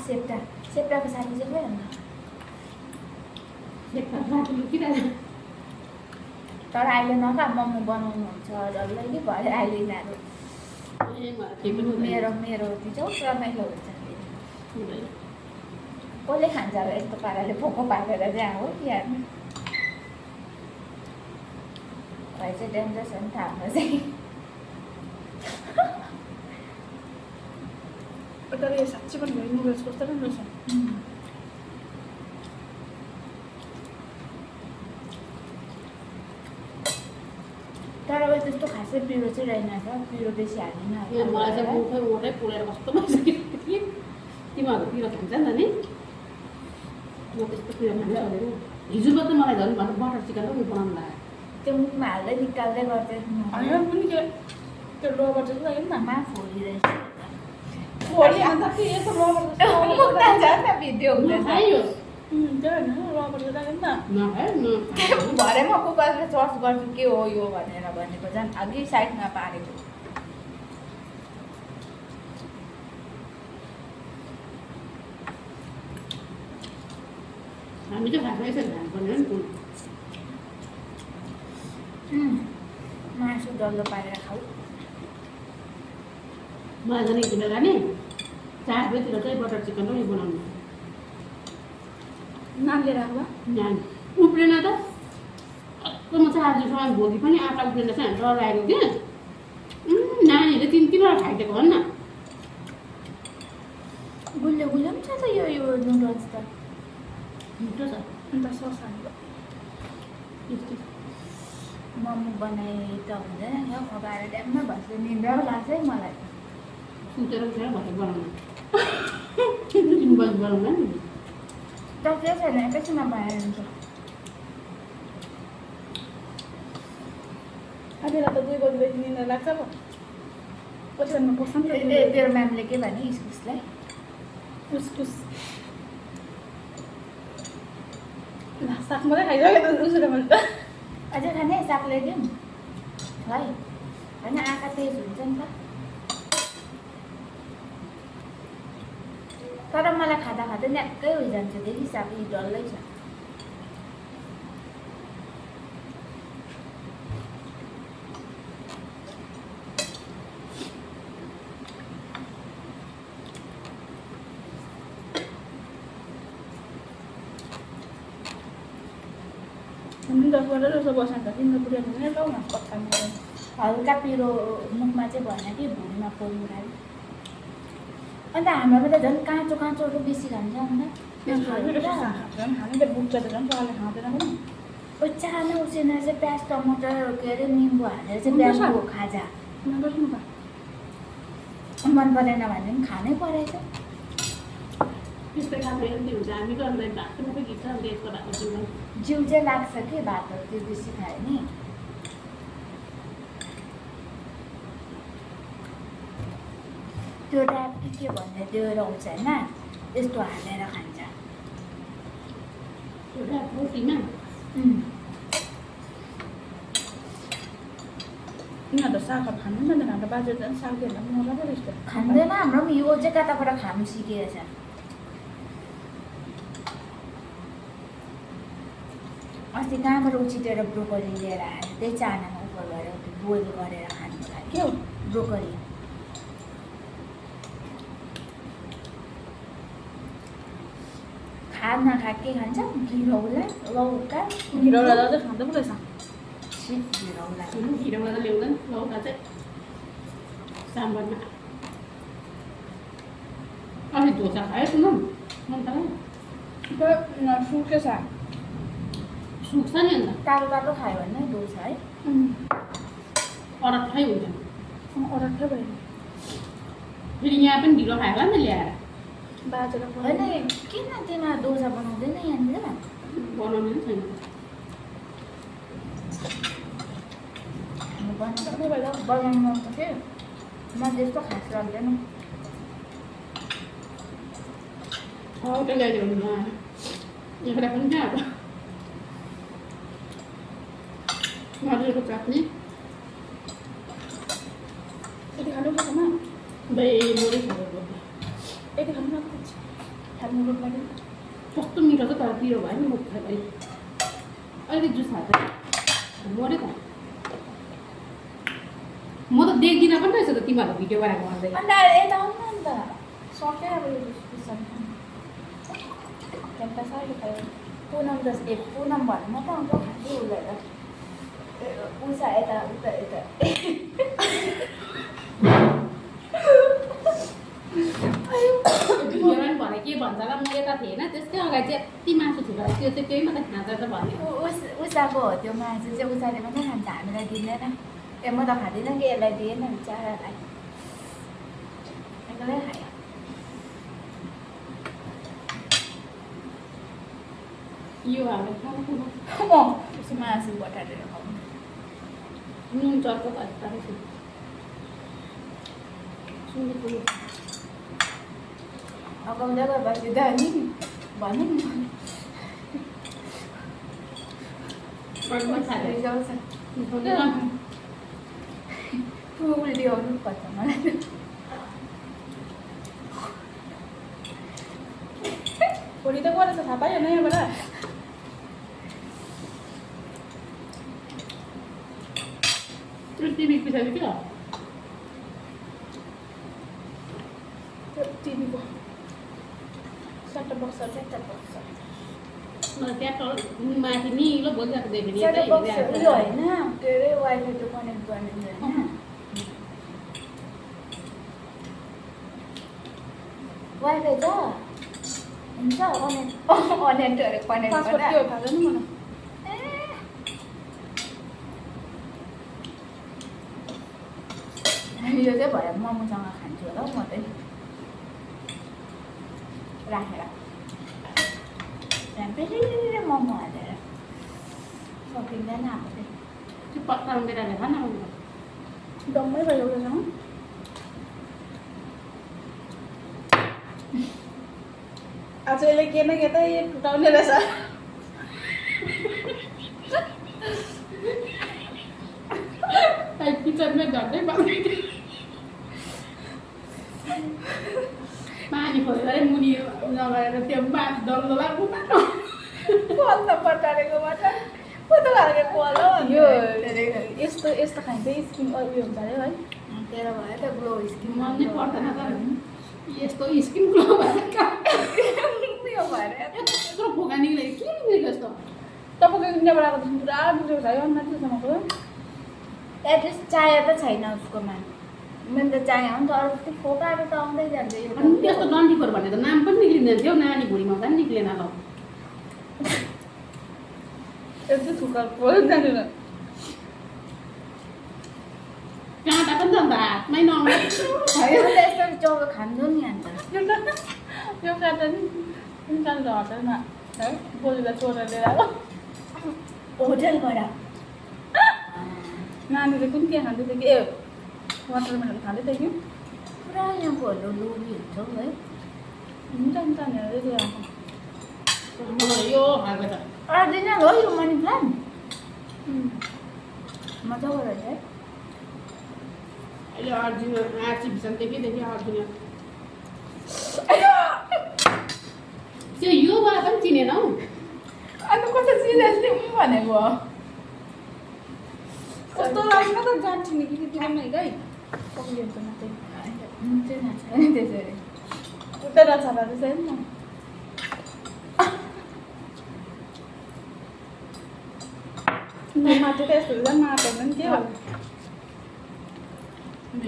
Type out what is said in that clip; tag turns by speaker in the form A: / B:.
A: सेप्टाको साथी चाहिँ खोइ अन्त तर अहिले नखा मोमो बनाउनुहुन्छ डल्लै कि भरे अहिले यिनीहरू मेरो दिन्छौ रमाइलो हुन्छ कसले खान्छ अब यस्तो पाराले पोको पारेर चाहिँ हो तिहारमा भाइ चाहिँ डेन्जर छ नि त हाम्रो चाहिँ
B: तर यो साँच्चै पनि भयो नुडल्स कस्तो राम्रो छ
A: तर अब त्यस्तो खासै पिरो चाहिँ रहेनछ पिरो बेसी हाल्दैन
C: मलाई चाहिँ मोटै पोलेर कस्तो भइसक्यो तिमीहरू पिरो खान्छ नि त नि म त्यस्तो पिरो खान्छ हिजो मात्रै मलाई झन् भन्नु बटर चिकन पनि बनाउनु लाग्यो
A: त्यो मुखमा हाल्दै निकाल्दै गर्दै
B: होइन पनि के त्यो रबर जस्तो लाग्यो नि त
A: मा फोरी रहेछ
B: भोलि अन्त के यस्तो रबर जस्तो
A: भिडियो हुँदैछ
B: त्यो होइन रबर जस्तो लाग्यो नि त
A: भरे म गुगलमा सर्च गर्छु के हो यो भनेर भनेको झन् अघि साइडमा पारेको
C: हामी चाहिँ खासै यसरी खानुपर्ने हो नि
A: मासु डल्लो पारेर खाऊ
C: मलाई झन् यति बेला नि 4 बजीतिर चाहिँ बटर चिकन पनि बनाउनु
B: नाम लिएर आएको
C: नानी उफ्रेन त म चाहिँ आजसम्म भोलि पनि आँटा उफ्रेन चाहिँ डर लागेको क्या नानीहरूले 3-3 खाइदिएको भन् न
A: गुलियो गुलियो पनि छ त यो नुडल्स त
C: मिठो छ
B: अन्त सस हाल्नु
A: मोमो बनाए त हुँदैन नि हौ खबाएर ड्याम्म भन्छ निन्द्रा लाग्छ है मलाई
C: सुतेर उठेर भएर बनाउनु 3 बजी बनाउनु नि
A: त के छैन एकैछिनमा बनाएर हुन्छ
B: आजलाई त 2 बजीदेखि निन्द्रा लाग्छ पो ओछ्यानमा बस्नु
A: तेरो म्यामले के भने इस्कुसलाई
B: उस्कुस साग मात्रै खाइसक्यो त उसले भने त
A: अझै खाने साग ल्याइदिउँ है होइन आँखा तेज हुन्छ नि त तर मलाई खाँदा खाँदै न्याक्कै होइजान्छ देखि साग डल्लै छ
B: हामी 10 बजे जस्तो बस्नु त तिम्रो पुऱ्याएको नै लौ न कथा
A: हल्का पिरो मुखमा चाहिँ भएन कि भुँडीमा पोल्नु लाग्यो अन्त हाम्रोमा त झन् काँचो काँचोहरू बेसी खान्छ अन्त
B: हामीले बुक्छ त झन् सरले खाँदैन पनि
A: चाना उसिनेर चाहिँ प्याज टमाटर के अरे निम्बु हालेर चाहिँ बिहानको खाजा
B: नबस्नु त
A: मन परेन भने पनि खानै परेछ
C: त्यस्तै खानु हेल्दी हुन्छ हामी त अन्त भात मात्रै खिच्छ अन्त यसको भात चिन्दैन
A: जिउ चाहिँ लाग्छ कि भातहरू त्यो बेसी खायो नि त्यो ऱ्याप के भन्ने त्यो रहन्छ होइन त्यस्तो हालेर खान्छ
C: एउटा रोटीमा
B: यिनीहरू त सागहरू खानु नि त हाम्रो बाजे झन् साग दिएर पनि नराम्रो रहेछ
A: खाँदैन हाम्रो पनि यो चाहिँ कताबाट खानु सिकेको छ अस्ति कहाँबाट उछिटेर ब्रोकली लिएर आएर त्यही चानामा उपर गरेर त्यो बोइल गरेर खानुको लागि
B: के हो
A: ब्रोकली खा नखा के खान्छ घिरौला लौका
B: घिरौला त अझै खाँदै पो रहेछ
A: सिप घिरौला
C: हिरोलाई त ल्याउँदैन लौका चाहिँ साम्बारमा अनि डोसा खायो सुन मन पऱ्यो
B: सुके छ
C: सुक्छ नि अन्त
A: तातो तातो खायो भने डोसा है
C: अरठै हुँदैन
B: अरठै भयो
C: फेरि यहाँ पनि ढिलो खायो होला नि त ल्याएर
B: बाजेर
A: होइन किन तिनीहरू डोसा बनाउँदैन यहाँनिर
C: बनाउने नि छैन
A: बनाउनु त के म त्यस्तो खास लाग्दैन
C: छवटा ल्याइदियो भने एउटा पनि क्या अब मजुरको चटनी
B: यति खानु पर्छ
C: दही मोरी खाएको
B: यति खानु नपर्छ
A: खानु रुट पनि
C: कस्तो मिठो छ तर पिरो भयो नि म खाइ अलिकति जुस हाल्छ मऱ्यो त म त देख्दिनँ पनि रहेछ त तिमीहरूको भिडियो बनाएको भन्दै
A: अन्त यता आउनु नि त सक्यो अब यो डिस्क्रिप्सन त्यहाँ साह्रो भयो पुनम त पुनम भन्नु मात्रै आउँछ खाँदै हुँदैन उषा यता उता यता
C: पनि भने के भन्छ र म यता थिएन त्यसकै अगाडि चाहिँ यति मासु थियो त्यो चाहिँ त्यही मात्रै खान्छ त भन्यो
A: उषाको हो त्यो मासु चाहिँ उषाले मात्रै खान्छ हामीलाई दिँदैन ए म त खाँदिनँ कि यसलाई दिएन बिचरालाई एक्लै खायो
C: यो हालेर खानु पुग्नु
A: त्यसो मासु बटारेर खाउँ
C: नुन चर्को पारेको सुनेको
A: अगाउँदै गएपछि त नि भनौँ न रिजाउँछ उल्टी आउनु पर्छ मलाई
B: भोलि त गरेछ थाहा पायो होइन यहाँबाट
C: टिभी पछाडि क्या
B: त्यो टिभीको सेटअप बक्सहरू
C: मलाई ट्याक्टर माथि निलो बोलिरहेको देखेँ नि
A: सेटअप बक्स उयो होइन के अरे वाइफाई त्यो कनेक्ट गर्ने होइन वाइफाई छ हुन्छ अनेटहरू कनेक्ट
B: पासवर्ड के हो थाहा छैन मलाई
A: यो चाहिँ भयो मोमोसँग खान्छु होला हौ म चाहिँ राखेर त्यहाँ फेरि मोमो हालेर सकिँदैन अब चाहिँ
C: त्यो पत्तामा बेलाले खान
B: डम्मै भयो एउटासँग आज यसले के न के त टुटाउने रहेछ
C: किचनमै झन्डै पानी खोलेर मुनि नगरेर त्यो मास डल्लो लाग्नु
B: फल त पटारेकोबाट कस्तो खालको फल हो यो यस्तो यस्तो खान्छ स्किन उयो हुन्छ अरे है
A: तेरो भयो त ग्लो स्किन
C: मन नै पर्दैन त यस्तो स्किन ग्लो भएर
A: उयो भएर
C: यत्रो फोका निक्लेको के निक्लेको यस्तो
B: तपाईँको इन्डियाबाट आएको पुरा बिग्रेको छ है अन्ना त्योसम्मको
A: एटलिस्ट चाया त छैन उसकोमा मैले त चाया हो नि त अरू त्यो फोकाहरू त आउँदै जान्छ यो
C: अनि त्यस्तो डन्डीफोर भन्ने त नाम पनि निक्लिँदैन थियो नानी भुँडीमा पनि निक्लेन ल
B: यस्तो थुक्का पोल्छ जाँदैन
C: काँटा पनि त अन्त हातमै नआउने
A: यस्तो चौबो खान्छु नि अन्त
B: यो काट्दा नि इन्सानले हटेन है बोजूलाई चोरेर लिएर आएको
A: होटलबाट
B: नानीले कुन के खाँदै थियो कि ए वाटरमेलन खाँदै थियो कि
A: पुरा यहाँकोहरू लोभी हुन्छ हौ है
B: हुन्छ नि नानीहरूले लिएर आएको
C: यो खाएको छ
A: अर्जिनल हो यो मनी प्लान्ट मजाको रहेछ है
C: अहिले अर्जिनल आर्टिफिसियल देखि अर्जिनल त्यो योबाट पनि चिनेन हौ
A: अन्त कस्तो सिरियसली भनेको हो
B: कस्तो लाग्छ त जान्छु कि तिमीमै है पक्रिन्छ मात्रै
A: चाहिँ नाच्छ नि त्यसरी
B: उता नछाडा रहेछ नि त माथि त यस्तो हुँदा माटो पनि के हो